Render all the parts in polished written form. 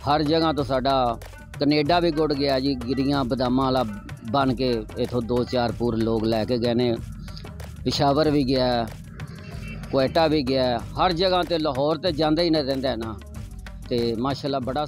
हर जगह तो साडा कनेडा भी गुड़ गया जी, गिरियां बदामां वाला बन के इथों 2-4 पूर लोग लैके गए ने। पेशावर भी गया, कोयटा भी गया, हर जगह तो लाहौर तो जांदा ही नहीं रहिंदा है ना। तो माशाल्लाह बड़ा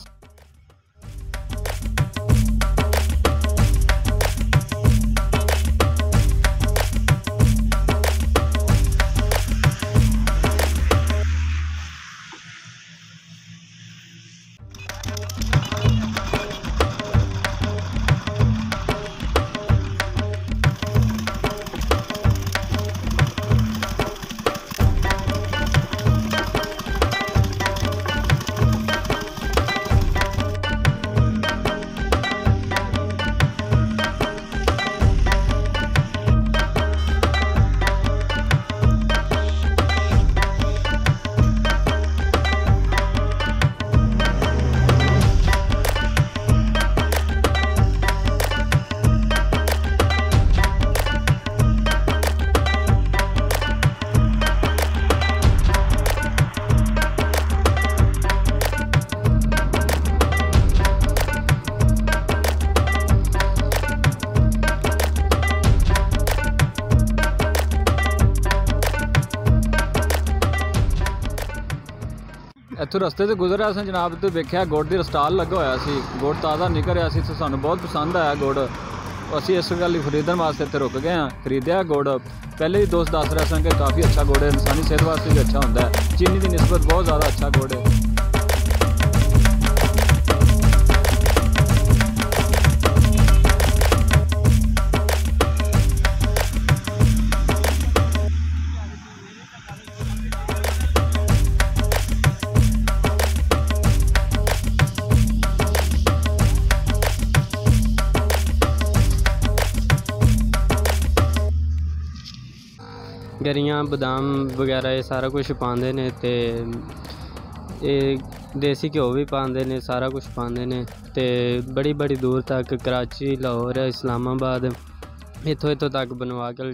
इत्थों रस्ते से गुजर रहा जनाब, तो वेख्या गुड़ की स्टाल लगा होया सी। गुड़ ताज़ा निकल रहा सी, तो सानू बहुत पसंद आया गुड़। असी इस गल खरीदने वास्ते इत्थे रुक गए हाँ, खरीदया गुड़। पहले ही दोस्त दस रहे सन कि काफ़ी अच्छा गुड़ है, इंसानी सेहत वास्ते भी अच्छा होंदा है, चीनी की निस्बत बहुत ज़्यादा अच्छा गुड़ है। गरियां बदाम वगैरह ये सारा कुछ पाते ने, ते देसी घ्यो भी पाते ने, सारा कुछ पाते ने। ते बड़ी बड़ी दूर तक कराची, लाहौर, इस्लामाबाद इत्थों तक बनवा के